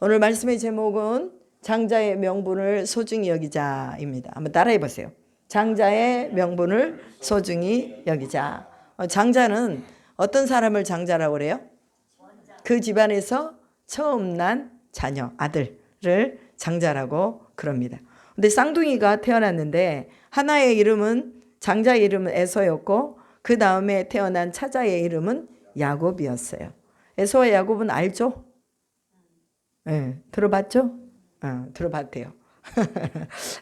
오늘 말씀의 제목은 장자의 명분을 소중히 여기자입니다. 한번 따라해 보세요. 장자의 명분을 소중히 여기자. 장자는 어떤 사람을 장자라고 그래요? 그 집안에서 처음 난 자녀, 아들을 장자라고 그럽니다. 근데 쌍둥이가 태어났는데 하나의 이름은 장자의 이름은 에서였고 그 다음에 태어난 차자의 이름은 야곱이었어요. 에서와 야곱은 알죠? 네, 들어봤죠? 들어봤대요.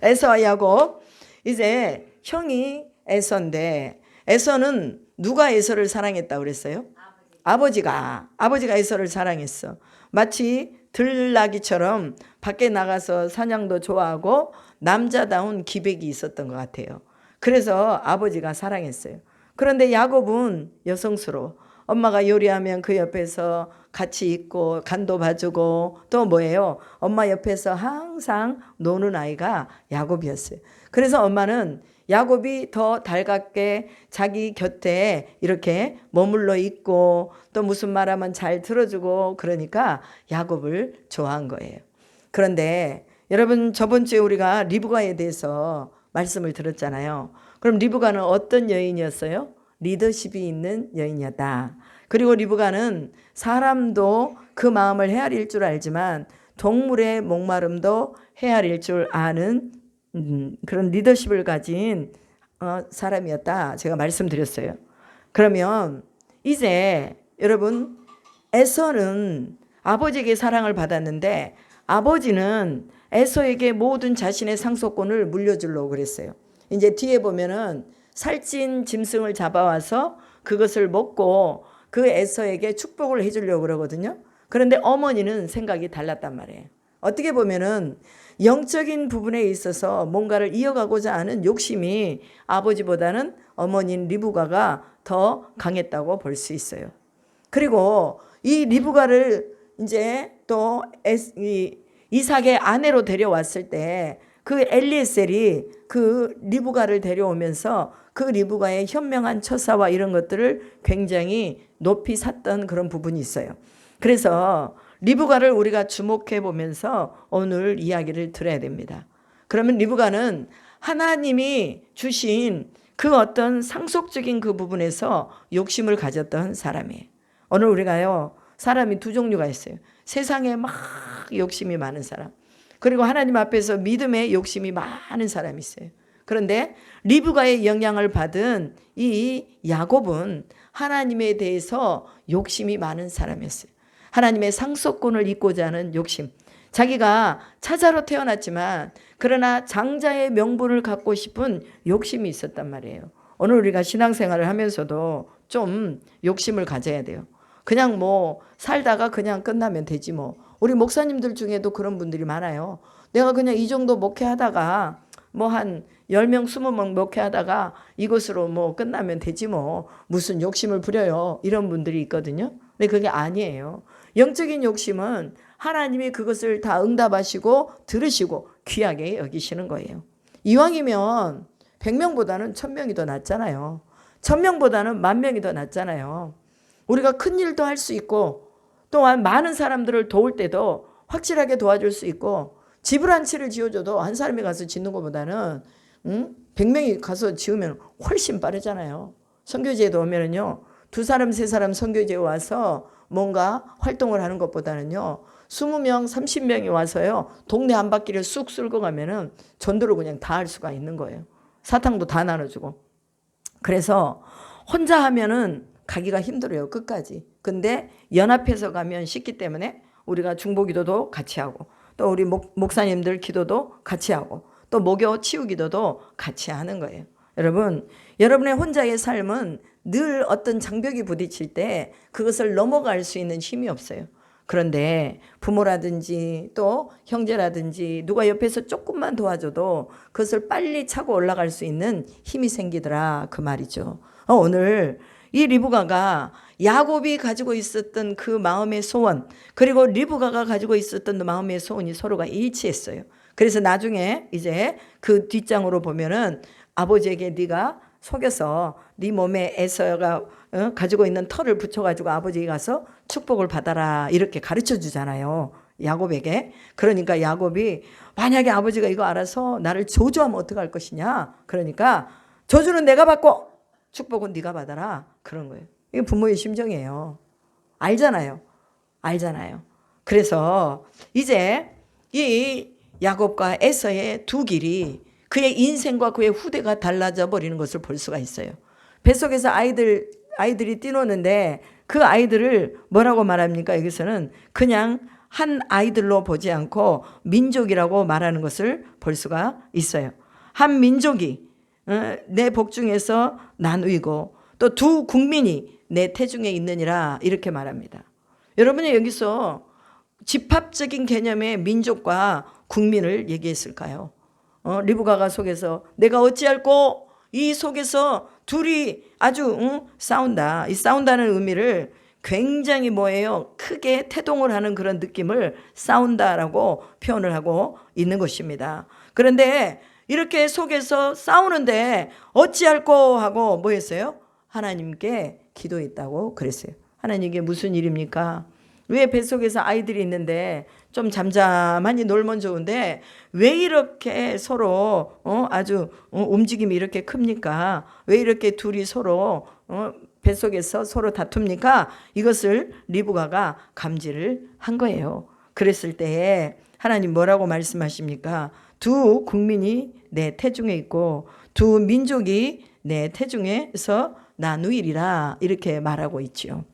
에서와 야곱. 이제 형이 에서인데 에서는 누가 에서를 사랑했다고 그랬어요? 아버지가 에서를 사랑했어. 마치 들나귀처럼 밖에 나가서 사냥도 좋아하고 남자다운 기백이 있었던 것 같아요. 그래서 아버지가 사랑했어요. 그런데 야곱은 여성스러워. 엄마가 요리하면 그 옆에서 같이 있고 간도 봐주고 또 뭐예요? 엄마 옆에서 항상 노는 아이가 야곱이었어요. 그래서 엄마는 야곱이 더 달갑게 자기 곁에 이렇게 머물러 있고 또 무슨 말하면 잘 들어주고 그러니까 야곱을 좋아한 거예요. 그런데 여러분 저번 주에 우리가 리브가에 대해서 말씀을 들었잖아요. 그럼 리브가는 어떤 여인이었어요? 리더십이 있는 여인이었다. 그리고 리브가는 사람도 그 마음을 헤아릴 줄 알지만 동물의 목마름도 헤아릴 줄 아는 그런 리더십을 가진 사람이었다. 제가 말씀드렸어요. 그러면 이제 여러분 에서는 아버지에게 사랑을 받았는데 아버지는 에서에게 모든 자신의 상속권을 물려주려고 그랬어요. 이제 뒤에 보면은 살찐 짐승을 잡아와서 그것을 먹고 그 에서에게 축복을 해주려고 그러거든요. 그런데 어머니는 생각이 달랐단 말이에요. 어떻게 보면은 영적인 부분에 있어서 뭔가를 이어가고자 하는 욕심이 아버지보다는 어머니인 리브가가 더 강했다고 볼 수 있어요. 그리고 이 리브가를 이제 또 이삭의 아내로 데려왔을 때 그 엘리에셀이 그 리브가를 데려오면서 그 리브가의 현명한 처사와 이런 것들을 굉장히 높이 샀던 그런 부분이 있어요. 그래서 리브가를 우리가 주목해 보면서 오늘 이야기를 들어야 됩니다. 그러면 리브가는 하나님이 주신 그 어떤 상속적인 그 부분에서 욕심을 가졌던 사람이에요. 오늘 우리가요, 사람이 두 종류가 있어요. 세상에 막 욕심이 많은 사람, 그리고 하나님 앞에서 믿음에 욕심이 많은 사람이 있어요. 그런데 리브가의 영향을 받은 이 야곱은 하나님에 대해서 욕심이 많은 사람이었어요. 하나님의 상속권을 잇고자 하는 욕심. 자기가 차자로 태어났지만 그러나 장자의 명분을 갖고 싶은 욕심이 있었단 말이에요. 오늘 우리가 신앙생활을 하면서도 좀 욕심을 가져야 돼요. 그냥 뭐 살다가 그냥 끝나면 되지 뭐. 우리 목사님들 중에도 그런 분들이 많아요. 내가 그냥 이 정도 목회하다가 뭐 한 10명, 20명 목회하다가 이것으로 뭐 끝나면 되지 뭐. 무슨 욕심을 부려요. 이런 분들이 있거든요. 근데 그게 아니에요. 영적인 욕심은 하나님이 그것을 다 응답하시고 들으시고 귀하게 여기시는 거예요. 이왕이면 100명보다는 1000명이 더 낫잖아요. 1000명보다는 10,000명이 더 낫잖아요. 우리가 큰 일도 할 수 있고 또한 많은 사람들을 도울 때도 확실하게 도와줄 수 있고 집을 한 채를 지어줘도 한 사람이 가서 짓는 것보다는 100명이 가서 지으면 훨씬 빠르잖아요. 선교지에도 오면은요, 2사람, 3사람 선교지에 와서 뭔가 활동을 하는 것보다는요, 20명, 30명이 와서요, 동네 한 바퀴를 쑥 쓸고 가면은 전도를 그냥 다 할 수가 있는 거예요. 사탕도 다 나눠주고. 그래서 혼자 하면은 가기가 힘들어요, 끝까지. 근데 연합해서 가면 쉽기 때문에 우리가 중보기도도 같이 하고 또 우리 목사님들 기도도 같이 하고 또 목요 치유 기도도 같이 하는 거예요. 여러분, 여러분의 혼자의 삶은 늘 어떤 장벽이 부딪힐 때 그것을 넘어갈 수 있는 힘이 없어요. 그런데 부모라든지 또 형제라든지 누가 옆에서 조금만 도와줘도 그것을 빨리 차고 올라갈 수 있는 힘이 생기더라, 그 말이죠. 오늘 이 리브가가 야곱이 가지고 있었던 그 마음의 소원, 그리고 리브가가 가지고 있었던 마음의 소원이 서로가 일치했어요. 그래서 나중에 이제 그 뒷장으로 보면은 아버지에게 네가 속여서 네 몸에 에서가 가지고 있는 털을 붙여가지고 아버지에게 가서 축복을 받아라 이렇게 가르쳐 주잖아요. 야곱에게. 그러니까 야곱이 만약에 아버지가 이거 알아서 나를 저주하면 어떡할 것이냐. 그러니까 저주는 내가 받고 축복은 네가 받아라. 그런 거예요. 이게 부모의 심정이에요. 알잖아요. 알잖아요. 그래서 이제 이 야곱과 에서의 두 길이 그의 인생과 그의 후대가 달라져 버리는 것을 볼 수가 있어요. 뱃속에서 아이들이 뛰노는데 그 아이들을 뭐라고 말합니까? 여기서는 그냥 한 아이들로 보지 않고 민족이라고 말하는 것을 볼 수가 있어요. 한 민족이 내 복중에서 나누이고 또 두 국민이 내 태중에 있느니라 이렇게 말합니다. 여러분이 여기서 집합적인 개념의 민족과 국민을 얘기했을까요? 리브가가 속에서 내가 어찌할꼬 이 속에서 둘이 아주 싸운다. 이 싸운다는 의미를 굉장히 뭐예요? 크게 태동을 하는 그런 느낌을 싸운다라고 표현을 하고 있는 것입니다. 그런데 이렇게 속에서 싸우는데 어찌할꼬 하고 뭐 했어요? 하나님께 기도했다고 그랬어요. 하나님 이게 무슨 일입니까? 왜 뱃속에서 아이들이 있는데 좀 잠잠하니 놀면 좋은데 왜 이렇게 서로 아주 움직임이 이렇게 큽니까? 왜 이렇게 둘이 서로 뱃속에서 서로 다툽니까? 이것을 리브가가 감지를 한 거예요. 그랬을 때에 하나님 뭐라고 말씀하십니까? 두 국민이 내 태중에 있고 두 민족이 내 태중에서 나누이리라 이렇게 말하고 있지요.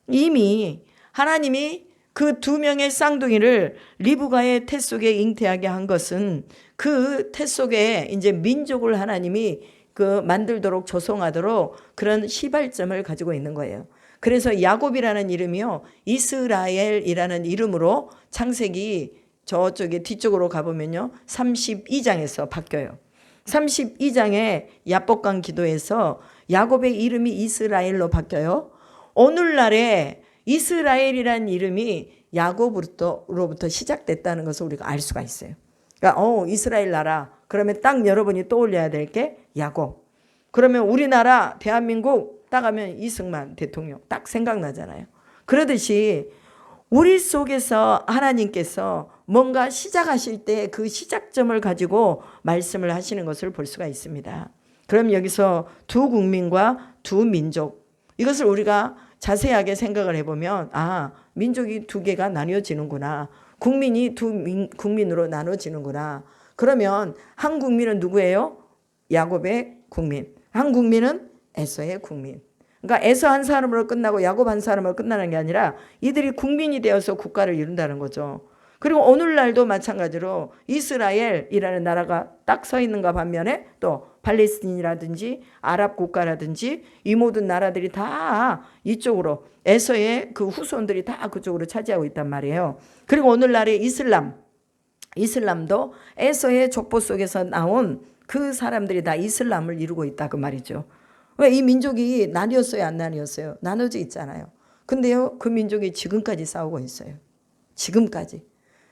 이미 하나님이 그 두 명의 쌍둥이를 리브가의 태 속에 잉태하게 한 것은 그 태 속에 이제 민족을 하나님이 그 만들도록 조성하도록 그런 시발점을 가지고 있는 거예요. 그래서 야곱이라는 이름이요 이스라엘이라는 이름으로 창세기 저쪽에 뒤쪽으로 가보면요 32장에서 바뀌어요. 32장에 야복강 기도에서 야곱의 이름이 이스라엘로 바뀌어요. 오늘날에 이스라엘이라는 이름이 야곱으로부터 시작됐다는 것을 우리가 알 수가 있어요. 그러니까 이스라엘 나라 그러면 딱 여러분이 떠올려야 될 게 야곱. 그러면 우리나라 대한민국 딱 하면 이승만 대통령 딱 생각나잖아요. 그러듯이 우리 속에서 하나님께서 뭔가 시작하실 때 그 시작점을 가지고 말씀을 하시는 것을 볼 수가 있습니다. 그럼 여기서 두 국민과 두 민족 이것을 우리가 자세하게 생각을 해보면 민족이 두 개가 나뉘어지는구나. 국민이 두 국민으로 나눠지는구나. 그러면 한 국민은 누구예요? 야곱의 국민. 한 국민은 에서의 국민. 그러니까 에서 한 사람으로 끝나고 야곱 한 사람으로 끝나는 게 아니라 이들이 국민이 되어서 국가를 이룬다는 거죠. 그리고 오늘날도 마찬가지로 이스라엘이라는 나라가 딱 서 있는가 반면에 또 팔레스틴이라든지 아랍 국가라든지 이 모든 나라들이 다 이쪽으로 에서의 그 후손들이 다 그쪽으로 차지하고 있단 말이에요. 그리고 오늘날의 이슬람도 에서의 족보 속에서 나온 그 사람들이 다 이슬람을 이루고 있다 그 말이죠. 왜 이 민족이 나뉘었어요 안 나뉘었어요? 나눠져 있잖아요. 근데요 그 민족이 지금까지 싸우고 있어요. 지금까지.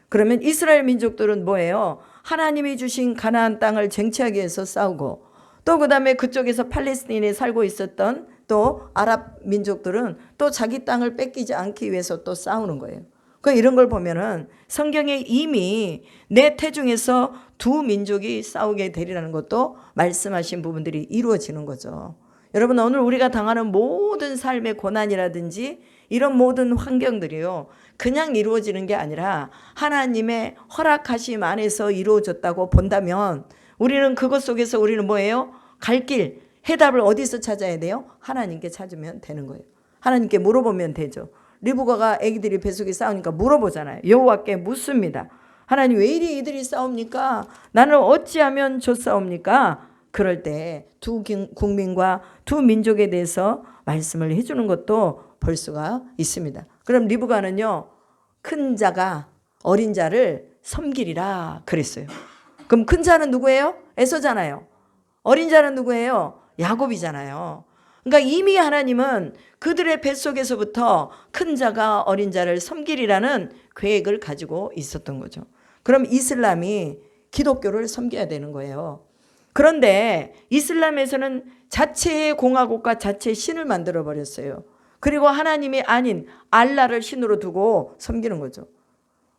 그러면 이스라엘 민족들은 뭐예요? 하나님이 주신 가나안 땅을 쟁취하기 위해서 싸우고 또 그 다음에 그쪽에서 팔레스틴에 살고 있었던 또 아랍 민족들은 또 자기 땅을 뺏기지 않기 위해서 또 싸우는 거예요. 그러니까 이런 걸 보면은 성경에 이미 내 태중에서 두 민족이 싸우게 되리라는 것도 말씀하신 부분들이 이루어지는 거죠. 여러분 오늘 우리가 당하는 모든 삶의 고난이라든지 이런 모든 환경들이요 그냥 이루어지는 게 아니라 하나님의 허락하심 안에서 이루어졌다고 본다면 우리는 그것 속에서 우리는 뭐예요? 갈 길, 해답을 어디서 찾아야 돼요? 하나님께 찾으면 되는 거예요. 하나님께 물어보면 되죠. 리브가가 애기들이 뱃속에 싸우니까 물어보잖아요. 여호와께 묻습니다. 하나님 왜 이리 이들이 싸웁니까? 나는 어찌하면 좋사옵니까? 그럴 때 두 국민과 두 민족에 대해서 말씀을 해주는 것도 볼 수가 있습니다. 그럼 리브가는요 큰 자가 어린 자를 섬기리라 그랬어요. 그럼 큰 자는 누구예요? 에서잖아요. 어린 자는 누구예요? 야곱이잖아요. 그러니까 이미 하나님은 그들의 뱃속에서부터 큰 자가 어린 자를 섬기리라는 계획을 가지고 있었던 거죠. 그럼 이슬람이 기독교를 섬겨야 되는 거예요. 그런데 이슬람에서는 자체의 공화국과 자체의 신을 만들어 버렸어요. 그리고 하나님이 아닌 알라를 신으로 두고 섬기는 거죠.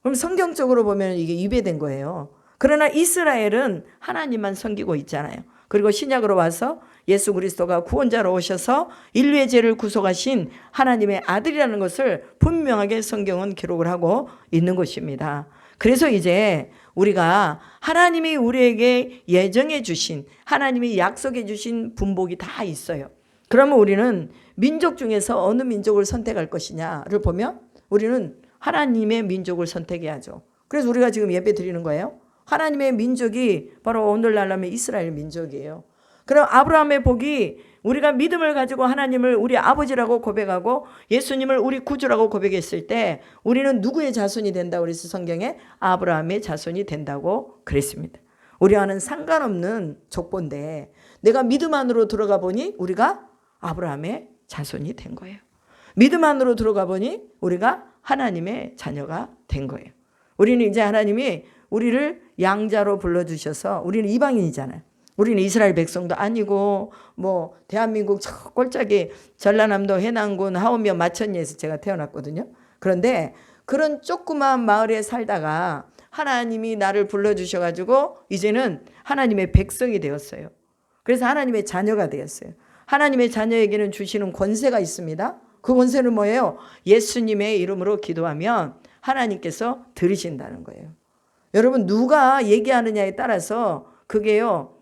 그럼 성경적으로 보면 이게 위배된 거예요. 그러나 이스라엘은 하나님만 섬기고 있잖아요. 그리고 신약으로 와서 예수 그리스도가 구원자로 오셔서 인류의 죄를 구속하신 하나님의 아들이라는 것을 분명하게 성경은 기록을 하고 있는 것입니다. 그래서 이제 우리가 하나님이 우리에게 예정해 주신, 하나님이 약속해 주신 분복이 다 있어요. 그러면 우리는 민족 중에서 어느 민족을 선택할 것이냐를 보면 우리는 하나님의 민족을 선택해야죠. 그래서 우리가 지금 예배 드리는 거예요. 하나님의 민족이 바로 오늘날 하면 이스라엘 민족이에요. 그럼 아브라함의 복이 우리가 믿음을 가지고 하나님을 우리 아버지라고 고백하고 예수님을 우리 구주라고 고백했을 때 우리는 누구의 자손이 된다고 그래서 성경에 아브라함의 자손이 된다고 그랬습니다. 우리와는 상관없는 족보인데 내가 믿음 안으로 들어가 보니 우리가 아브라함의 자손이 된 거예요. 믿음 안으로 들어가 보니 우리가 하나님의 자녀가 된 거예요. 우리는 이제 하나님이 우리를 양자로 불러주셔서 우리는 이방인이잖아요. 우리는 이스라엘 백성도 아니고 뭐 대한민국 저 꼴짝이 전라남도 해남군 하원면 마천리에서 제가 태어났거든요. 그런데 그런 조그마한 마을에 살다가 하나님이 나를 불러주셔가지고 이제는 하나님의 백성이 되었어요. 그래서 하나님의 자녀가 되었어요. 하나님의 자녀에게는 주시는 권세가 있습니다. 그 권세는 뭐예요? 예수님의 이름으로 기도하면 하나님께서 들으신다는 거예요. 여러분 누가 얘기하느냐에 따라서 그게요.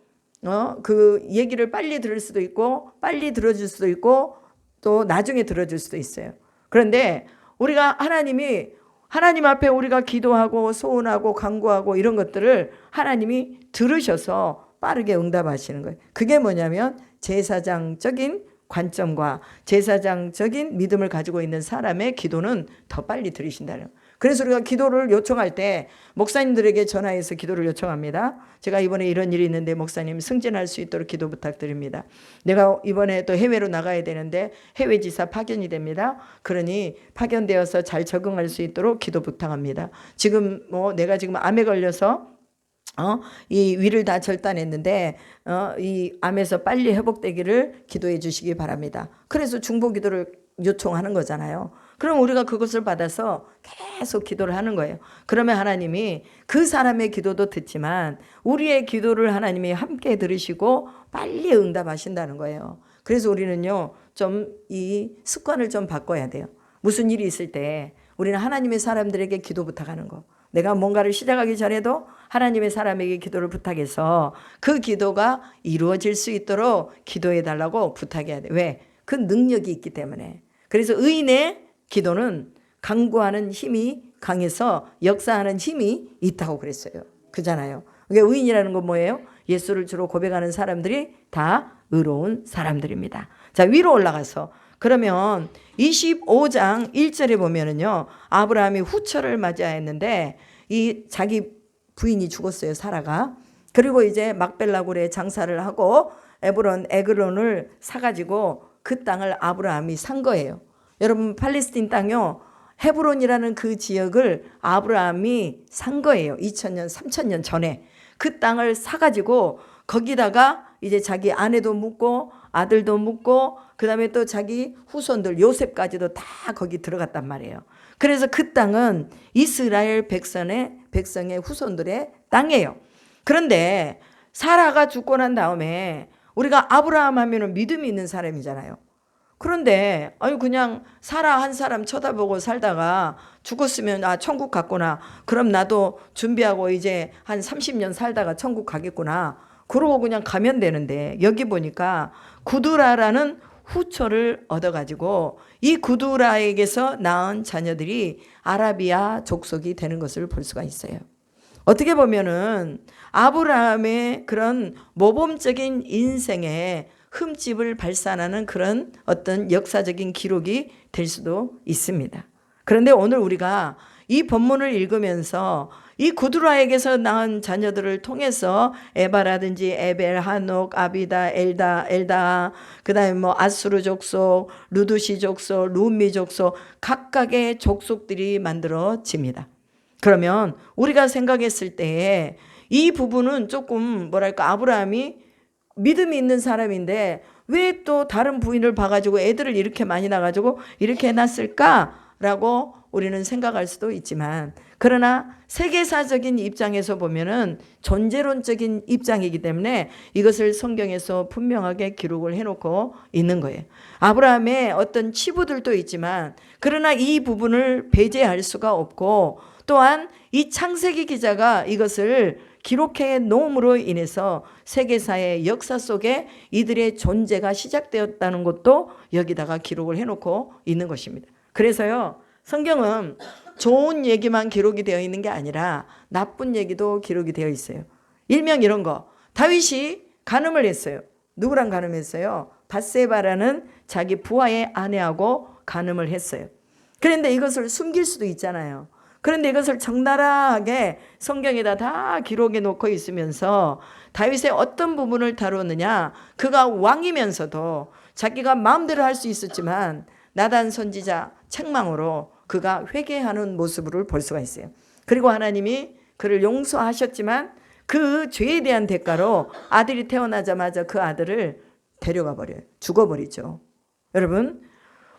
그 얘기를 빨리 들을 수도 있고 빨리 들어줄 수도 있고 또 나중에 들어줄 수도 있어요. 그런데 우리가 하나님 앞에 우리가 기도하고 소원하고 간구하고 이런 것들을 하나님이 들으셔서 빠르게 응답하시는 거예요. 그게 뭐냐면 제사장적인 관점과 제사장적인 믿음을 가지고 있는 사람의 기도는 더 빨리 들으신다는 거예요. 그래서 우리가 기도를 요청할 때 목사님들에게 전화해서 기도를 요청합니다. 제가 이번에 이런 일이 있는데 목사님 승진할 수 있도록 기도 부탁드립니다. 내가 이번에 또 해외로 나가야 되는데 해외 지사 파견이 됩니다. 그러니 파견되어서 잘 적응할 수 있도록 기도 부탁합니다. 지금 내가 지금 암에 걸려서 이 위를 다 절단했는데 이 암에서 빨리 회복되기를 기도해 주시기 바랍니다. 그래서 중보 기도를 요청하는 거잖아요. 그럼 우리가 그것을 받아서 계속 기도를 하는 거예요. 그러면 하나님이 그 사람의 기도도 듣지만 우리의 기도를 하나님이 함께 들으시고 빨리 응답하신다는 거예요. 그래서 우리는요, 좀 이 습관을 좀 바꿔야 돼요. 무슨 일이 있을 때 우리는 하나님의 사람들에게 기도 부탁하는 거. 내가 뭔가를 시작하기 전에도 하나님의 사람에게 기도를 부탁해서 그 기도가 이루어질 수 있도록 기도해 달라고 부탁해야 돼. 왜? 그 능력이 있기 때문에. 그래서 의인의 기도는 간구하는 힘이 강해서 역사하는 힘이 있다고 그랬어요. 그잖아요. 그러니까 의인이라는 건 뭐예요? 예수를 주로 고백하는 사람들이 다 의로운 사람들입니다. 자, 위로 올라가서 그러면 25장 1절에 보면은요, 아브라함이 후처를 맞이하였는데 이 자기 부인이 죽었어요, 사라가. 그리고 이제 막벨라굴에 장사를 하고 에그론을 사가지고 그 땅을 아브라함이 산 거예요. 여러분 팔레스틴 땅이요, 헤브론이라는 그 지역을 아브라함이 산 거예요. 2000년 3000년 전에 그 땅을 사가지고 거기다가 이제 자기 아내도 묻고 아들도 묻고 그 다음에 또 자기 후손들 요셉까지도 다 거기 들어갔단 말이에요. 그래서 그 땅은 이스라엘 백성의 후손들의 땅이에요. 그런데 사라가 죽고 난 다음에 우리가 아브라함 하면은 믿음이 있는 사람이잖아요. 그런데 그냥 사라 한 사람 쳐다보고 살다가 죽었으면 천국 갔구나. 그럼 나도 준비하고 이제 한 30년 살다가 천국 가겠구나. 그러고 그냥 가면 되는데 여기 보니까 구두라라는 후처를 얻어가지고 이 구두라에게서 낳은 자녀들이 아라비아 족속이 되는 것을 볼 수가 있어요. 어떻게 보면은 아브라함의 그런 모범적인 인생에 흠집을 발산하는 그런 어떤 역사적인 기록이 될 수도 있습니다. 그런데 오늘 우리가 이 본문을 읽으면서 이 구두라에게서 낳은 자녀들을 통해서 에바라든지 에벨, 하녹, 아비다, 엘다, 그 다음에 아수르 족속, 루두시 족속, 루미 족속, 각각의 족속들이 만들어집니다. 그러면 우리가 생각했을 때에 이 부분은 조금 아브라함이 믿음이 있는 사람인데 왜 또 다른 부인을 봐가지고 애들을 이렇게 많이 낳아가지고 이렇게 해놨을까라고 우리는 생각할 수도 있지만, 그러나 세계사적인 입장에서 보면은 존재론적인 입장이기 때문에 이것을 성경에서 분명하게 기록을 해놓고 있는 거예요. 아브라함의 어떤 치부들도 있지만, 그러나 이 부분을 배제할 수가 없고, 또한 이 창세기 기자가 이것을 기록해 놓음으로 인해서 세계사의 역사 속에 이들의 존재가 시작되었다는 것도 여기다가 기록을 해놓고 있는 것입니다. 그래서요, 성경은 좋은 얘기만 기록이 되어 있는 게 아니라 나쁜 얘기도 기록이 되어 있어요. 일명 이런 거, 다윗이 간음을 했어요. 누구랑 간음했어요? 밧세바라는 자기 부하의 아내하고 간음을 했어요. 그런데 이것을 숨길 수도 있잖아요. 그런데 이것을 적나라하게 성경에다 다 기록해 놓고 있으면서 다윗의 어떤 부분을 다루느냐, 그가 왕이면서도 자기가 마음대로 할 수 있었지만 나단 선지자 책망으로 그가 회개하는 모습을 볼 수가 있어요. 그리고 하나님이 그를 용서하셨지만 그 죄에 대한 대가로 아들이 태어나자마자 그 아들을 데려가 버려요. 죽어버리죠. 여러분,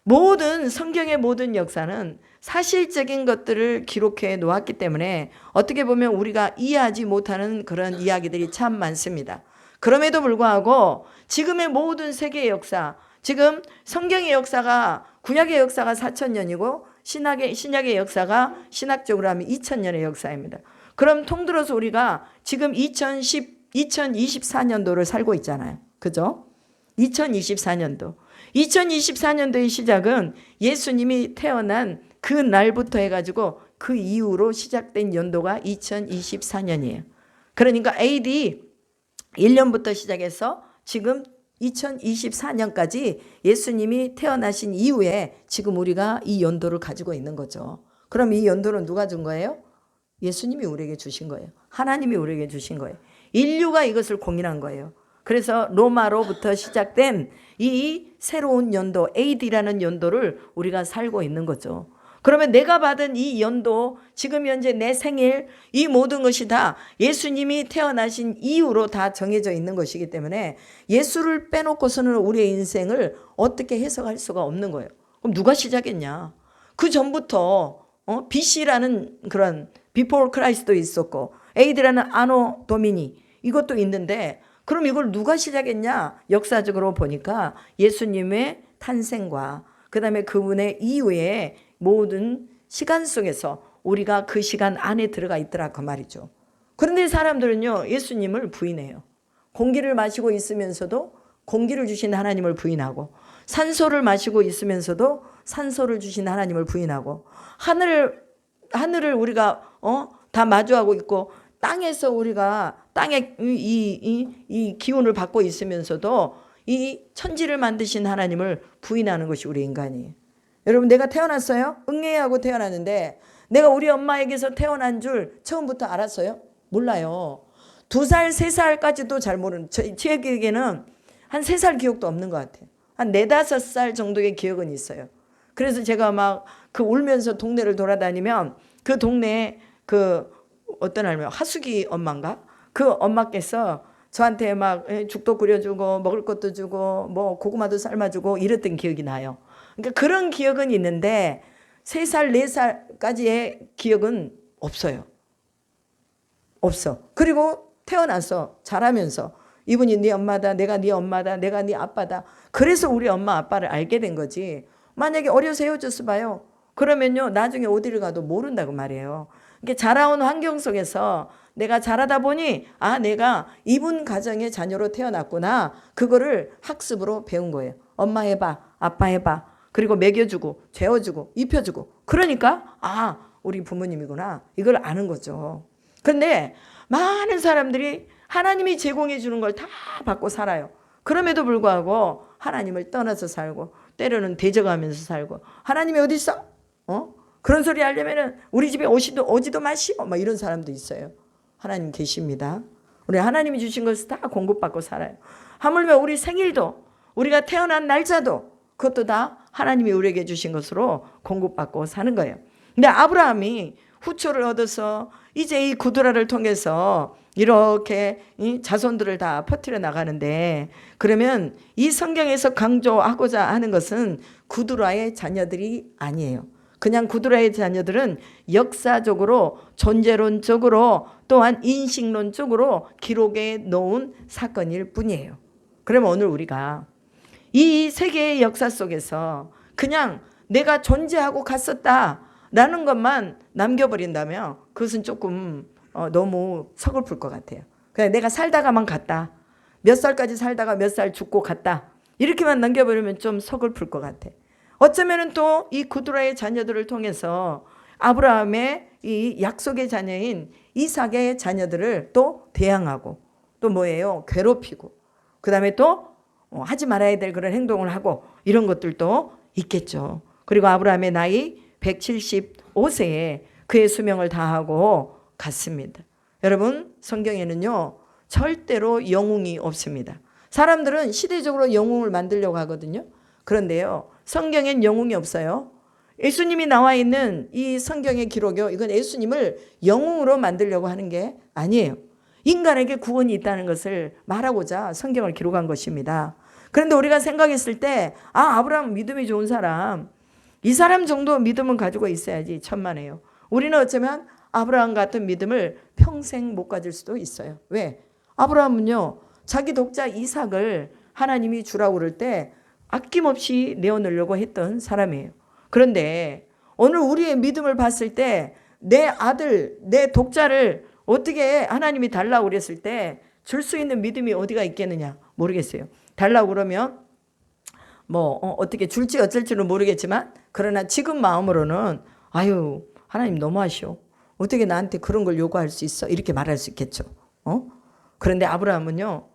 모든 성경의 모든 역사는 사실적인 것들을 기록해 놓았기 때문에 어떻게 보면 우리가 이해하지 못하는 그런 이야기들이 참 많습니다. 그럼에도 불구하고 지금의 모든 세계의 역사, 지금 성경의 역사가, 구약의 역사가 4,000년이고 신약의 역사가 신학적으로 하면 2,000년의 역사입니다. 그럼 통틀어서 우리가 지금 2024년도를 살고 있잖아요. 그죠? 2024년도. 2024년도의 시작은 예수님이 태어난 그 날부터 해가지고 그 이후로 시작된 연도가 2024년이에요. 그러니까 AD 1년부터 시작해서 지금 2024년까지 예수님이 태어나신 이후에 지금 우리가 이 연도를 가지고 있는 거죠. 그럼 이 연도는 누가 준 거예요? 예수님이 우리에게 주신 거예요. 하나님이 우리에게 주신 거예요. 인류가 이것을 공인한 거예요. 그래서 로마로부터 시작된 이 새로운 연도, AD라는 연도를 우리가 살고 있는 거죠. 그러면 내가 받은 이 연도, 지금 현재 내 생일, 이 모든 것이 다 예수님이 태어나신 이후로 다 정해져 있는 것이기 때문에 예수를 빼놓고서는 우리의 인생을 어떻게 해석할 수가 없는 거예요. 그럼 누가 시작했냐? 그 전부터 BC라는 그런 Before Christ도 있었고 AD라는 아노 도미니 이것도 있는데, 그럼 이걸 누가 시작했냐? 역사적으로 보니까 예수님의 탄생과 그 다음에 그분의 이후에 모든 시간 속에서 우리가 그 시간 안에 들어가 있더라 그 말이죠. 그런데 사람들은요, 예수님을 부인해요. 공기를 마시고 있으면서도 공기를 주신 하나님을 부인하고, 산소를 마시고 있으면서도 산소를 주신 하나님을 부인하고, 하늘을 우리가 다 마주하고 있고, 땅에서 우리가 땅의 이 기운을 받고 있으면서도 이 천지를 만드신 하나님을 부인하는 것이 우리 인간이에요. 여러분, 내가 태어났어요? 응애하고 태어났는데 내가 우리 엄마에게서 태어난 줄 처음부터 알았어요? 몰라요. 2살, 3살까지도 잘 모르는, 제 기억에는 한 3살 기억도 없는 것 같아요. 한 4, 5살 정도의 기억은 있어요. 그래서 제가 막 그 울면서 동네를 돌아다니면 그 동네에 그 어떤 할머니, 하숙이 엄마인가? 그 엄마께서 저한테 막 죽도 끓여주고 먹을 것도 주고 뭐 고구마도 삶아주고 이랬던 기억이 나요. 그러니까 그런 기억은 있는데 3살, 4살까지의 기억은 없어요. 없어. 그리고 태어나서 자라면서 이분이 네 엄마다, 내가 네 엄마다, 내가 네 아빠다. 그래서 우리 엄마 아빠를 알게 된 거지. 만약에 어려서 헤어졌어 봐요. 그러면요, 나중에 어디를 가도 모른다고 말이에요. 그러니까 자라온 환경 속에서 내가 자라다 보니 내가 이분 가정의 자녀로 태어났구나. 그거를 학습으로 배운 거예요. 엄마 해봐, 아빠 해봐. 그리고 먹여주고 재워주고 입혀주고. 그러니까 우리 부모님이구나. 이걸 아는 거죠. 그런데 많은 사람들이 하나님이 제공해 주는 걸 다 받고 살아요. 그럼에도 불구하고 하나님을 떠나서 살고 때로는 대적하면서 살고, 하나님이 어디 있어? 그런 소리 하려면은 우리 집에 오지도 마시오. 막 이런 사람도 있어요. 하나님 계십니다. 우리 하나님이 주신 것을 다 공급받고 살아요. 하물며 우리 생일도, 우리가 태어난 날짜도, 그것도 다 하나님이 우리에게 주신 것으로 공급받고 사는 거예요. 근데 아브라함이 후초를 얻어서 이제 이 구두라를 통해서 이렇게 자손들을 다 퍼뜨려 나가는데, 그러면 이 성경에서 강조하고자 하는 것은 구두라의 자녀들이 아니에요. 그냥 구두라의 자녀들은 역사적으로 존재론적으로 또한 인식론적으로 기록에 놓은 사건일 뿐이에요. 그러면 오늘 우리가 이 세계의 역사 속에서 그냥 내가 존재하고 갔었다라는 것만 남겨버린다면 그것은 조금 너무 서글플 것 같아요. 그냥 내가 살다가만 갔다. 몇 살까지 살다가 몇 살 죽고 갔다. 이렇게만 남겨버리면 좀 서글플 것 같아. 어쩌면 또 이 구두라의 자녀들을 통해서 아브라함의 이 약속의 자녀인 이삭의 자녀들을 또 대항하고 또 뭐예요? 괴롭히고 그 다음에 또 하지 말아야 될 그런 행동을 하고 이런 것들도 있겠죠. 그리고 아브라함의 나이 175세에 그의 수명을 다하고 갔습니다. 여러분 성경에는요 절대로 영웅이 없습니다. 사람들은 시대적으로 영웅을 만들려고 하거든요. 그런데요 성경엔 영웅이 없어요. 예수님이 나와 있는 이 성경의 기록이요 이건 예수님을 영웅으로 만들려고 하는 게 아니에요. 인간에게 구원이 있다는 것을 말하고자 성경을 기록한 것입니다. 그런데 우리가 생각했을 때 아브라함 믿음이 좋은 사람, 이 사람 정도 믿음은 가지고 있어야지 천만에요. 우리는 어쩌면 아브라함 같은 믿음을 평생 못 가질 수도 있어요. 왜? 아브라함은요 자기 독자 이삭을 하나님이 주라고 그럴 때 아낌없이 내어놓으려고 했던 사람이에요. 그런데 오늘 우리의 믿음을 봤을 때 내 아들, 내 독자를 어떻게 하나님이 달라고 그랬을 때 줄 수 있는 믿음이 어디가 있겠느냐 모르겠어요. 달라고 그러면 어떻게 줄지 어쩔지는 모르겠지만 그러나 지금 마음으로는 아유 하나님 너무하시오. 어떻게 나한테 그런 걸 요구할 수 있어? 이렇게 말할 수 있겠죠. 그런데 아브라함은요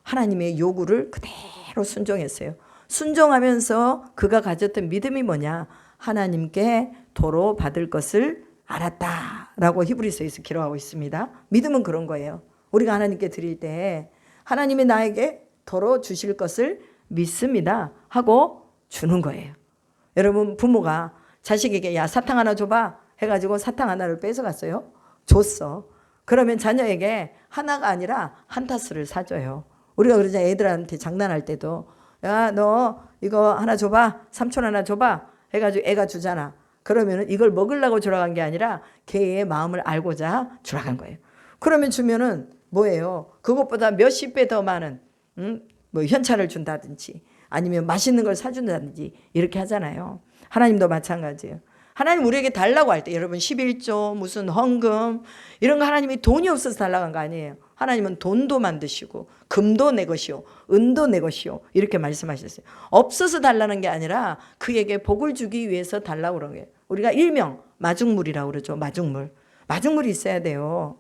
하나님의 요구를 그대로 순종했어요. 순종하면서 그가 가졌던 믿음이 뭐냐? 하나님께 도로 받을 것을 알았다라고 히브리서에서 기록하고 있습니다. 믿음은 그런 거예요. 우리가 하나님께 드릴 때 하나님이 나에게 도로 주실 것을 믿습니다 하고 주는 거예요. 여러분 부모가 자식에게 야 사탕 하나 줘봐 해가지고 사탕 하나를 뺏어갔어요. 줬어. 그러면 자녀에게 하나가 아니라 한 타스를 사줘요. 우리가 그러자 애들한테 장난할 때도 야 너 이거 하나 줘봐 삼촌 하나 줘봐 해가지고 애가 주잖아. 그러면 이걸 먹으려고 주러 간 게 아니라 걔의 마음을 알고자 주러 간 거예요. 그러면 주면은 뭐예요? 그것보다 몇십 배 더 많은 현찰을 준다든지 아니면 맛있는 걸 사준다든지 이렇게 하잖아요. 하나님도 마찬가지예요. 하나님 우리에게 달라고 할 때 여러분 11조 무슨 헌금 이런 거 하나님이 돈이 없어서 달라고 한 거 아니에요. 하나님은 돈도 만드시고 금도 내 것이요 은도 내 것이요 이렇게 말씀하셨어요. 없어서 달라는 게 아니라 그에게 복을 주기 위해서 달라고 그런 거예요. 우리가 일명 마중물이라고 그러죠. 마중물이 있어야 돼요.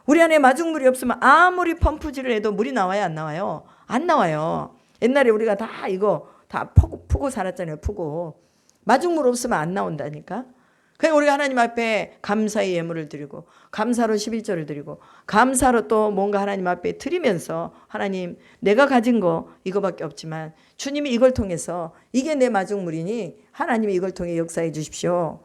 우리 안에 마중물이 없으면 아무리 펌프질을 해도 물이 나와요 안 나와요? 안 나와요. 옛날에 우리가 다 이거 다 푸고 살았잖아요. 푸고 마중물 없으면 안 나온다니까. 그냥 우리가 하나님 앞에 감사의 예물을 드리고 감사로 11조를 드리고 감사로 또 뭔가 하나님 앞에 드리면서 하나님 내가 가진 거 이거밖에 없지만 주님이 이걸 통해서 이게 내 마중물이니 하나님이 이걸 통해 역사해 주십시오.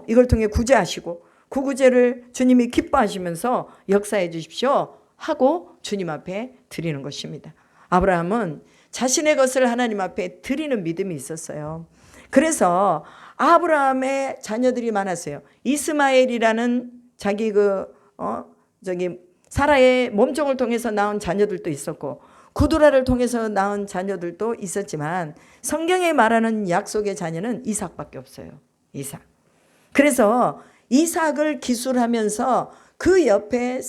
이걸 통해 구제하시고 그 구제를 주님이 기뻐하시면서 역사해 주십시오 하고 주님 앞에 드리는 것입니다. 아브라함은 자신의 것을 하나님 앞에 드리는 믿음이 있었어요. 그래서 아브라함의 자녀들이 많았어요. 이스마엘이라는 자기 사라의 몸종을 통해서 낳은 자녀들도 있었고 구두라를 통해서 낳은 자녀들도 있었지만 성경에 말하는 약속의 자녀는 이삭밖에 없어요. 이삭. 그래서 이삭을 기술하면서 그 옆에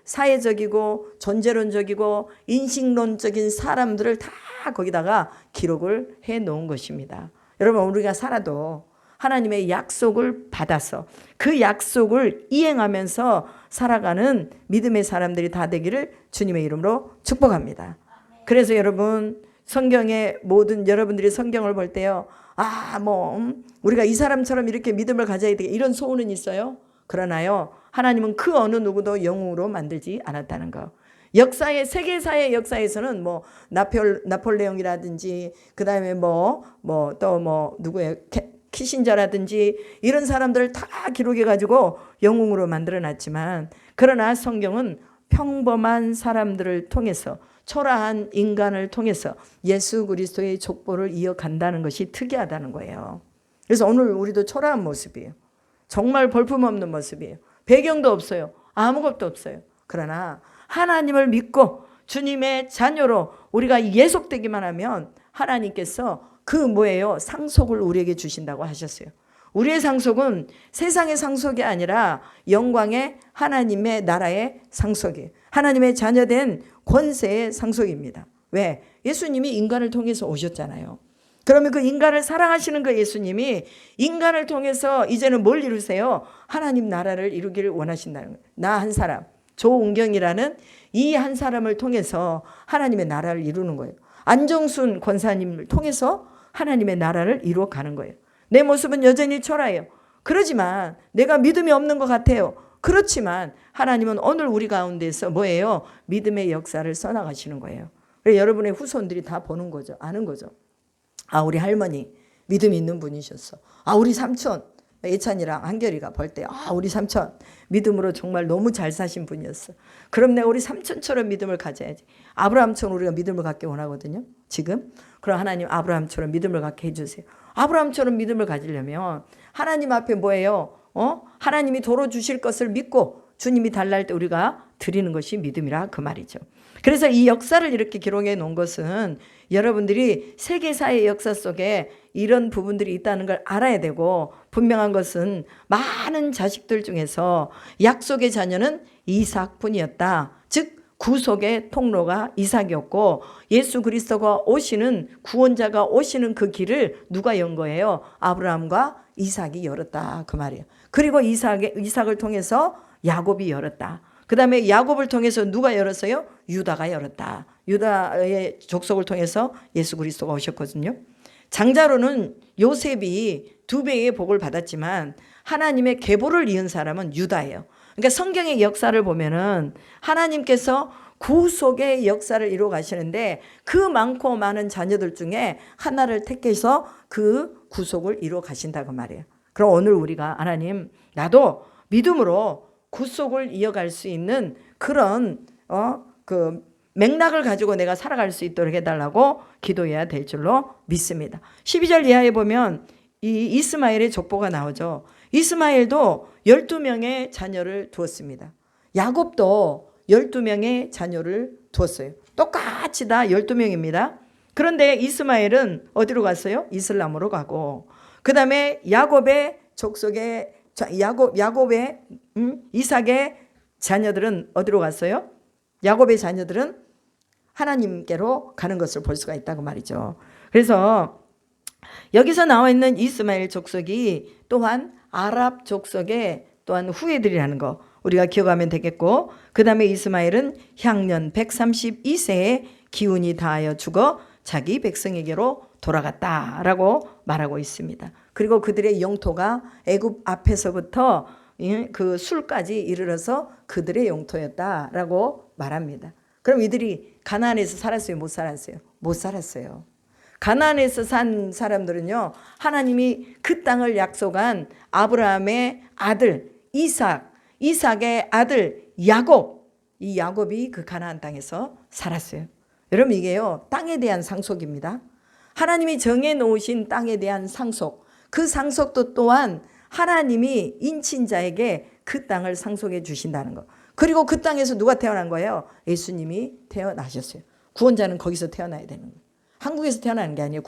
사회적이고 존재론적이고 인식론적인 사람들을 다 거기다가 기록을 해 놓은 것입니다. 여러분 우리가 살아도 하나님의 약속을 받아서 그 약속을 이행하면서 살아가는 믿음의 사람들이 다 되기를 주님의 이름으로 축복합니다. 그래서 여러분 성경의 모든 여러분들이 성경을 볼 때요. 우리가 이 사람처럼 이렇게 믿음을 가져야 되겠다 이런 소원은 있어요. 그러나요 하나님은 그 어느 누구도 영웅으로 만들지 않았다는 거. 역사의 세계사의 역사에서는 나폴레옹이라든지 그다음에 누구예요? 키신저라든지 이런 사람들을 다 기록해 가지고 영웅으로 만들어 놨지만 그러나 성경은 평범한 사람들을 통해서 초라한 인간을 통해서 예수 그리스도의 족보를 이어간다는 것이 특이하다는 거예요. 그래서 오늘 우리도 초라한 모습이에요. 정말 볼품없는 모습이에요. 배경도 없어요. 아무것도 없어요. 그러나 하나님을 믿고 주님의 자녀로 우리가 예속되기만 하면 하나님께서 그 뭐예요? 상속을 우리에게 주신다고 하셨어요. 우리의 상속은 세상의 상속이 아니라 영광의 하나님의 나라의 상속이에요. 하나님의 자녀된 권세의 상속입니다. 왜? 예수님이 인간을 통해서 오셨잖아요. 그러면 그 인간을 사랑하시는 그 예수님이 인간을 통해서 이제는 뭘 이루세요? 하나님 나라를 이루기를 원하신다는 거예요. 나 한 사람, 조은경이라는 이 한 사람을 통해서 하나님의 나라를 이루는 거예요. 안정순 권사님을 통해서 하나님의 나라를 이루어가는 거예요. 내 모습은 여전히 초라해요. 그러지만 내가 믿음이 없는 것 같아요. 그렇지만 하나님은 오늘 우리 가운데서 뭐예요? 믿음의 역사를 써나가시는 거예요. 그래서 여러분의 후손들이 다 보는 거죠. 아는 거죠. 아, 우리 할머니 믿음이 있는 분이셨어. 아, 우리 삼촌 예찬이랑 한결이가 볼 때 아, 우리 삼촌 믿음으로 정말 너무 잘 사신 분이었어. 그럼 내가 우리 삼촌처럼 믿음을 가져야지. 아브라함처럼 우리가 믿음을 갖기 원하거든요. 지금. 그럼 하나님 아브라함처럼 믿음을 갖게 해주세요. 아브라함처럼 믿음을 가지려면 하나님 앞에 뭐예요? 하나님이 도로 주실 것을 믿고 주님이 달랄 때 우리가 드리는 것이 믿음이라 그 말이죠. 그래서 이 역사를 이렇게 기록해 놓은 것은 여러분들이 세계사의 역사 속에 이런 부분들이 있다는 걸 알아야 되고, 분명한 것은 많은 자식들 중에서 약속의 자녀는 이삭뿐이었다. 즉 구속의 통로가 이삭이었고, 예수 그리스도가 오시는 구원자가 오시는 그 길을 누가 연 거예요? 아브라함과 이삭이 열었다 그 말이에요. 그리고 이삭을 통해서 야곱이 열었다. 그 다음에 야곱을 통해서 누가 열었어요? 유다가 열었다. 유다의 족속을 통해서 예수 그리스도가 오셨거든요. 장자로는 요셉이 2배의 복을 받았지만 하나님의 계보를 이은 사람은 유다예요. 그러니까 성경의 역사를 보면은 하나님께서 구속의 역사를 이루어 가시는데 그 많고 많은 자녀들 중에 하나를 택해서 그 구속을 이루어 가신다고 말이에요. 그럼 오늘 우리가 하나님, 나도 믿음으로 구속을 이어갈 수 있는 그런 그 맥락을 가지고 내가 살아갈 수 있도록 해달라고 기도해야 될 줄로 믿습니다. 12절 이하에 보면 이 이스마엘의 족보가 나오죠. 이스마엘도 12명의 자녀를 두었습니다. 야곱도 12명의 자녀를 두었어요. 똑같이 다 12명입니다. 그런데 이스마엘은 어디로 갔어요? 이슬람으로 가고, 그 다음에 야곱의 족속의 야곱의 이삭의 자녀들은 어디로 갔어요? 야곱의 자녀들은 하나님께로 가는 것을 볼 수가 있다고 말이죠. 그래서 여기서 나와 있는 이스마엘 족속이 또한 아랍 족속의 또한 후예들이라는 거 우리가 기억하면 되겠고, 그 다음에 이스마엘은 향년 132세에 기운이 다하여 죽어 자기 백성에게로 돌아갔다라고 말하고 있습니다. 그리고 그들의 영토가 애굽 앞에서부터 그 술까지 이르러서 그들의 영토였다라고 말합니다. 그럼 이들이 가나안에서 살았어요? 못 살았어요? 못 살았어요. 가나안에서 산 사람들은요, 하나님이 그 땅을 약속한 아브라함의 아들 이삭의 아들 야곱, 이 야곱이 그 가나안 땅에서 살았어요. 여러분, 이게요 땅에 대한 상속입니다. 하나님이 정해 놓으신 땅에 대한 상속, 그 상속도 또한 하나님이 인친자에게 그 땅을 상속해 주신다는 것. 그리고 그 땅에서 누가 태어난 거예요? 예수님이 태어나셨어요. 구원자는 거기서 태어나야 되는 거예요. 한국에서 태어나는 게 아니에요.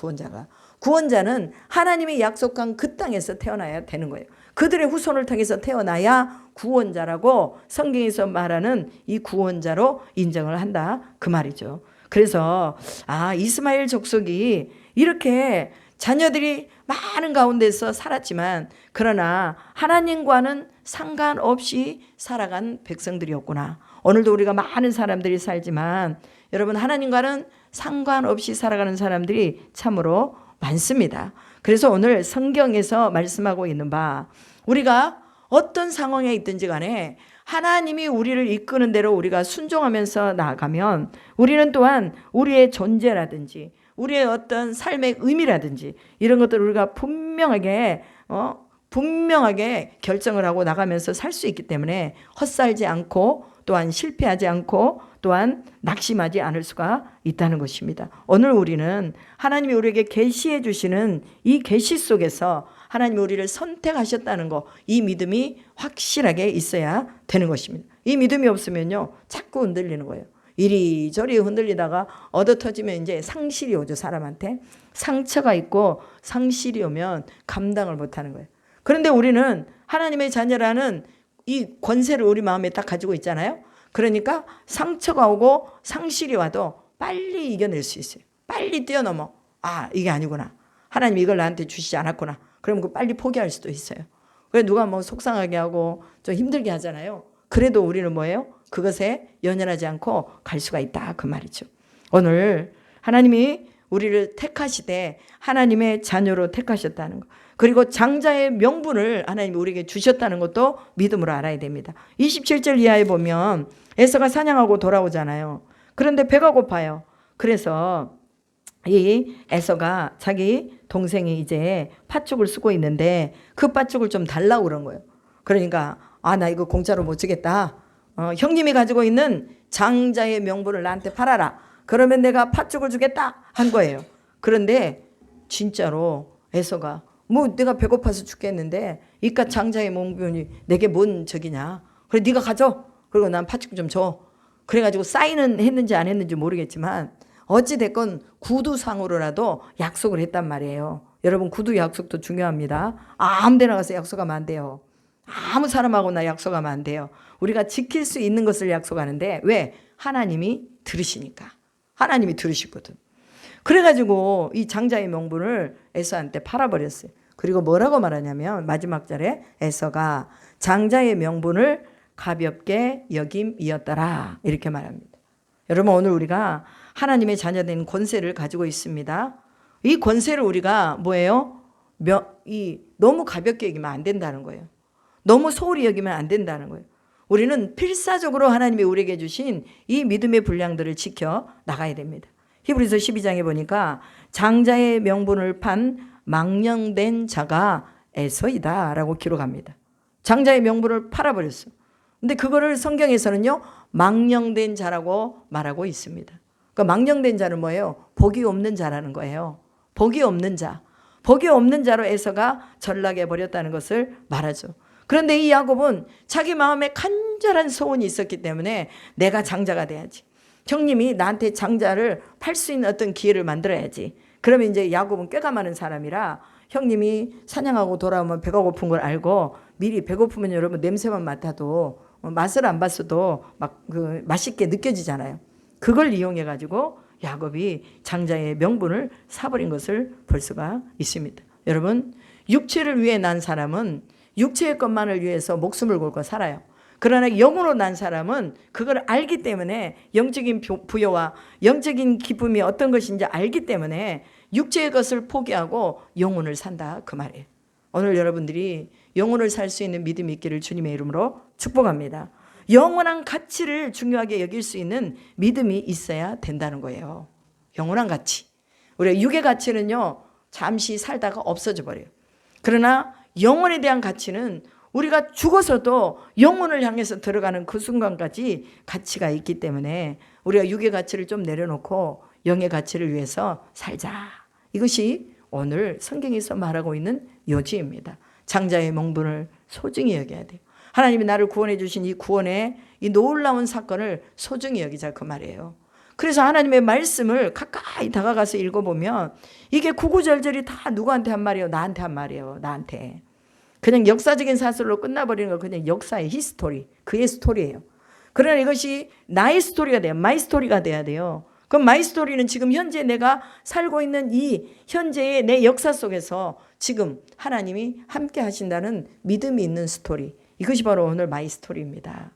구원자는 하나님이 약속한 그 땅에서 태어나야 되는 거예요. 그들의 후손을 통해서 태어나야 구원자라고 성경에서 말하는 이 구원자로 인정을 한다 그 말이죠. 그래서 이스마엘 족속이 이렇게 자녀들이 많은 가운데서 살았지만, 그러나 하나님과는 상관없이 살아간 백성들이었구나. 오늘도 우리가 많은 사람들이 살지만 여러분, 하나님과는 상관없이 살아가는 사람들이 참으로 많습니다. 그래서 오늘 성경에서 말씀하고 있는 바, 우리가 어떤 상황에 있든지 간에 하나님이 우리를 이끄는 대로 우리가 순종하면서 나아가면 우리는 또한 우리의 존재라든지 우리의 어떤 삶의 의미라든지 이런 것들을 우리가 분명하게 결정을 하고 나가면서 살 수 있기 때문에 헛살지 않고 또한 실패하지 않고 또한 낙심하지 않을 수가 있다는 것입니다. 오늘 우리는 하나님이 우리에게 계시해 주시는 이 계시 속에서 하나님이 우리를 선택하셨다는 거, 이 믿음이 확실하게 있어야 되는 것입니다. 이 믿음이 없으면요 자꾸 흔들리는 거예요. 이리저리 흔들리다가 얻어터지면 이제 상실이 오죠. 사람한테 상처가 있고 상실이 오면 감당을 못하는 거예요. 그런데 우리는 하나님의 자녀라는 이 권세를 우리 마음에 딱 가지고 있잖아요. 그러니까 상처가 오고 상실이 와도 빨리 이겨낼 수 있어요. 빨리 뛰어넘어. 아, 이게 아니구나. 하나님 이걸 나한테 주시지 않았구나. 그러면 그 빨리 포기할 수도 있어요. 그래서 누가 뭐 속상하게 하고 좀 힘들게 하잖아요. 그래도 우리는 뭐예요? 그것에 연연하지 않고 갈 수가 있다, 그 말이죠. 오늘 하나님이 우리를 택하시되 하나님의 자녀로 택하셨다는 것, 그리고 장자의 명분을 하나님이 우리에게 주셨다는 것도 믿음으로 알아야 됩니다. 27절 이하에 보면 에서가 사냥하고 돌아오잖아요. 그런데 배가 고파요. 그래서 이 에서가 자기 동생이 이제 팥죽을 쓰고 있는데 그 팥죽을 좀 달라고 그런 거예요. 그러니까 나 이거 공짜로 못 주겠다. 형님이 가지고 있는 장자의 명분을 나한테 팔아라. 그러면 내가 팥죽을 주겠다 한 거예요. 그런데 진짜로 에서가 뭐 내가 배고파서 죽겠는데 이깟 장자의 명분이 내게 뭔 적이냐. 그래 네가 가져. 그리고 난 팥죽 좀 줘. 그래가지고 사인은 했는지 안 했는지 모르겠지만 어찌됐건 구두상으로라도 약속을 했단 말이에요. 여러분 구두 약속도 중요합니다. 아무 데나 가서 약속하면 안 돼요. 아무 사람하고나 약속하면 안 돼요. 우리가 지킬 수 있는 것을 약속하는데 왜? 하나님이 들으시니까. 하나님이 들으시거든. 그래가지고 이 장자의 명분을 에서한테 팔아버렸어요. 그리고 뭐라고 말하냐면 마지막 절에 에서가 장자의 명분을 가볍게 여김이었더라 이렇게 말합니다. 여러분 오늘 우리가 하나님의 자녀된 권세를 가지고 있습니다. 이 권세를 우리가 뭐예요? 너무 가볍게 여기면 안 된다는 거예요. 너무 소홀히 여기면 안 된다는 거예요. 우리는 필사적으로 하나님이 우리에게 주신 이 믿음의 분량들을 지켜 나가야 됩니다. 히브리서 12장에 보니까 장자의 명분을 판 망령된 자가 에서이다 라고 기록합니다. 장자의 명분을 팔아버렸어. 근데 그거를 성경에서는요 망령된 자라고 말하고 있습니다. 그러니까 망령된 자는 뭐예요? 복이 없는 자라는 거예요. 복이 없는 자. 복이 없는 자로 에서가 전락해 버렸다는 것을 말하죠. 그런데 이 야곱은 자기 마음에 간절한 소원이 있었기 때문에 내가 장자가 돼야지. 형님이 나한테 장자를 팔 수 있는 어떤 기회를 만들어야지. 그러면 이제 야곱은 꾀가 많은 사람이라 형님이 사냥하고 돌아오면 배가 고픈 걸 알고 미리 배고프면 여러분 냄새만 맡아도 맛을 안 봤어도 막 맛있게 느껴지잖아요. 그걸 이용해 가지고 야곱이 장자의 명분을 사버린 것을 볼 수가 있습니다. 여러분 육체를 위해 난 사람은 육체의 것만을 위해서 목숨을 걸고 살아요. 그러나 영으로 난 사람은 그걸 알기 때문에 영적인 부여와 영적인 기쁨이 어떤 것인지 알기 때문에 육체의 것을 포기하고 영혼을 산다 그 말이에요. 오늘 여러분들이 영혼을 살 수 있는 믿음이 있기를 주님의 이름으로 축복합니다. 영원한 가치를 중요하게 여길 수 있는 믿음이 있어야 된다는 거예요. 영원한 가치. 우리가 육의 가치는요 잠시 살다가 없어져 버려요. 그러나 영혼에 대한 가치는 우리가 죽어서도 영혼을 향해서 들어가는 그 순간까지 가치가 있기 때문에 우리가 육의 가치를 좀 내려놓고 영의 가치를 위해서 살자. 이것이 오늘 성경에서 말하고 있는 요지입니다. 장자의 명분을 소중히 여겨야 돼요. 하나님이 나를 구원해 주신 이 구원의 이 놀라운 사건을 소중히 여기자 그 말이에요. 그래서 하나님의 말씀을 가까이 다가가서 읽어보면 이게 구구절절이 다 누구한테 한 말이에요? 나한테 한 말이에요. 나한테. 그냥 역사적인 사실로 끝나버리는 거 그냥 역사의 히스토리, 그의 스토리예요. 그러나 이것이 나의 스토리가 돼요. 마이 스토리가 돼야 돼요. 그럼 마이 스토리는 지금 현재 내가 살고 있는 이 현재의 내 역사 속에서 지금 하나님이 함께 하신다는 믿음이 있는 스토리. 이것이 바로 오늘 마이 스토리입니다.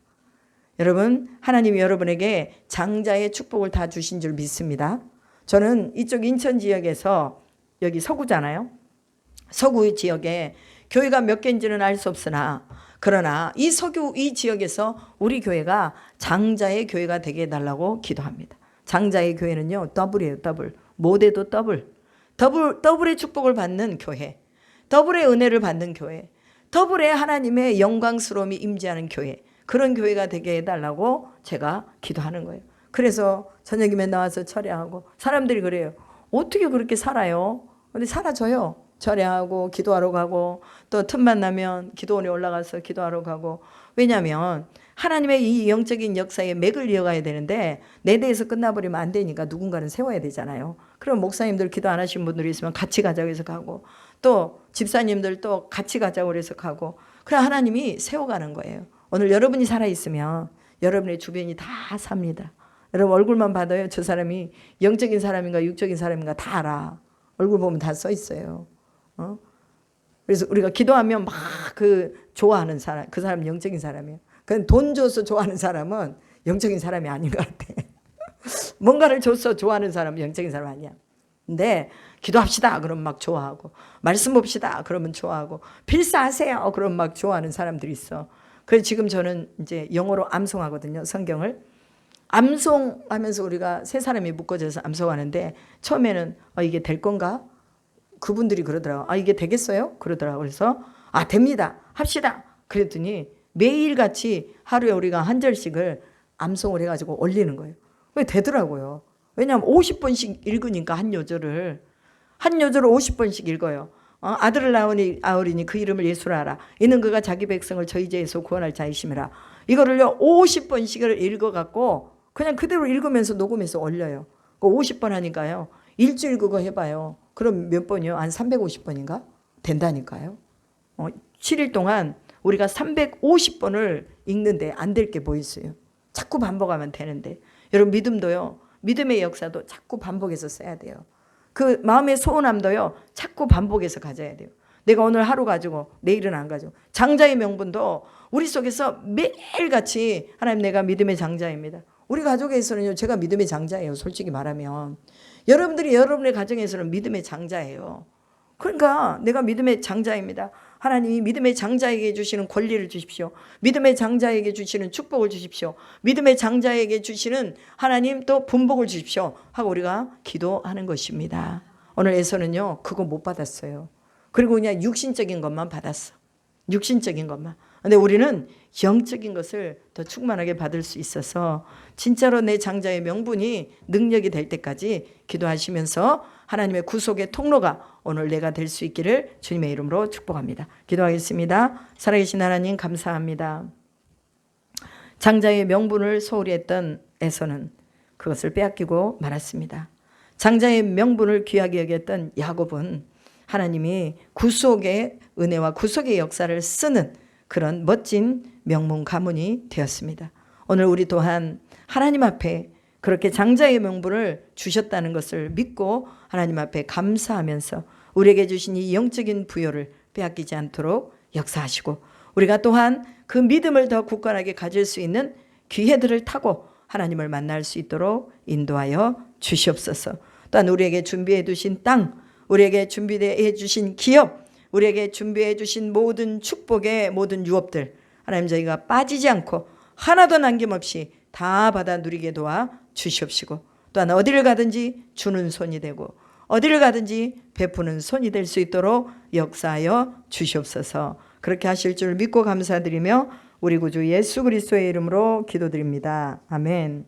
여러분 하나님이 여러분에게 장자의 축복을 다 주신 줄 믿습니다. 저는 이쪽 인천 지역에서 여기 서구잖아요. 서구 지역에 교회가 몇 개인지는 알 수 없으나 그러나 이 서구 이 지역에서 우리 교회가 장자의 교회가 되게 해달라고 기도합니다. 장자의 교회는요 더블이에요. 더블. 모대도 더블의 축복을 받는 교회, 더블의 은혜를 받는 교회, 더블의 하나님의 영광스러움이 임재하는 교회, 그런 교회가 되게 해달라고 제가 기도하는 거예요. 그래서 저녁이면 나와서 철야하고 사람들이 그래요. 어떻게 그렇게 살아요? 근데 살아줘요. 철야하고 기도하러 가고 또 틈만 나면 기도원에 올라가서 기도하러 가고. 왜냐하면 하나님의 이 영적인 역사에 맥을 이어가야 되는데 내 대해서 끝나버리면 안 되니까 누군가는 세워야 되잖아요. 그럼 목사님들 기도 안 하신 분들이 있으면 같이 가자고 해서 가고, 또 집사님들 또 같이 가자고 해서 가고, 그래 하나님이 세워가는 거예요. 오늘 여러분이 살아있으면 여러분의 주변이 다 삽니다. 여러분 얼굴만 봐도요, 저 사람이 영적인 사람인가 육적인 사람인가 다 알아. 얼굴 보면 다 써 있어요. 그래서 우리가 기도하면 막 좋아하는 사람, 그 사람 영적인 사람이에요. 그건 돈 줘서 좋아하는 사람은 영적인 사람이 아닌 것 같아. 뭔가를 줘서 좋아하는 사람은 영적인 사람 아니야. 근데 기도합시다 그러면 막 좋아하고, 말씀 봅시다 그러면 좋아하고, 필사하세요 그러면 막 좋아하는 사람들이 있어. 그래서 지금 저는 이제 영어로 암송하거든요, 성경을. 암송하면서 우리가 세 사람이 묶어져서 암송하는데 처음에는 이게 될 건가? 그분들이 그러더라고요. 이게 되겠어요? 그러더라고요. 그래서 됩니다. 합시다. 그랬더니 매일같이 하루에 우리가 한 절씩을 암송을 해가지고 올리는 거예요. 그게 되더라고요. 왜냐하면 50번씩 읽으니까 한 요절을 50번씩 읽어요. 아들을 낳으리니 그 이름을 예수라 하라. 이는 그가 자기 백성을 저희 죄에서 구원할 자이심이라. 이거를요 50번씩을 읽어갖고 그냥 그대로 읽으면서 녹음해서 올려요. 50번 하니까요, 일주일 그거 해봐요. 그럼 몇 번이요? 한 350번인가? 된다니까요. 7일 동안 우리가 350번을 읽는데 안 될 게 뭐 있어요? 자꾸 반복하면 되는데. 여러분 믿음도요, 믿음의 역사도 자꾸 반복해서 써야 돼요. 그 마음의 소원함도요 자꾸 반복해서 가져야 돼요. 내가 오늘 하루 가지고 내일은 안 가지고. 장자의 명분도 우리 속에서 매일같이 하나님 내가 믿음의 장자입니다. 우리 가족에서는요, 제가 믿음의 장자예요. 솔직히 말하면 여러분들이 여러분의 가정에서는 믿음의 장자예요. 그러니까 내가 믿음의 장자입니다. 하나님이 믿음의 장자에게 주시는 권리를 주십시오. 믿음의 장자에게 주시는 축복을 주십시오. 믿음의 장자에게 주시는 하나님 또 분복을 주십시오 하고 우리가 기도하는 것입니다. 오늘 에서는요 그거 못 받았어요. 그리고 그냥 육신적인 것만 받았어. 육신적인 것만. 근데 우리는 영적인 것을 더 충만하게 받을 수 있어서 진짜로 내 장자의 명분이 능력이 될 때까지 기도하시면서 하나님의 구속의 통로가 오늘 내가 될 수 있기를 주님의 이름으로 축복합니다. 기도하겠습니다. 살아계신 하나님 감사합니다. 장자의 명분을 소홀히 했던 에서는 그것을 빼앗기고 말았습니다. 장자의 명분을 귀하게 여겼던 야곱은 하나님이 구속의 은혜와 구속의 역사를 쓰는 그런 멋진 명문 가문이 되었습니다. 오늘 우리 또한 하나님 앞에 그렇게 장자의 명분을 주셨다는 것을 믿고 하나님 앞에 감사하면서 우리에게 주신 이 영적인 부여를 빼앗기지 않도록 역사하시고, 우리가 또한 그 믿음을 더 굳건하게 가질 수 있는 기회들을 타고 하나님을 만날 수 있도록 인도하여 주시옵소서. 또한 우리에게 준비해 두신 땅, 우리에게 준비해 주신 기업, 우리에게 준비해 주신 모든 축복의 모든 유업들, 하나님 저희가 빠지지 않고 하나도 남김없이 다 받아 누리게 도와 주시옵시고, 또한 어디를 가든지 주는 손이 되고 어디를 가든지 베푸는 손이 될 수 있도록 역사하여 주시옵소서. 그렇게 하실 줄 믿고 감사드리며 우리 구주 예수 그리스도의 이름으로 기도드립니다. 아멘.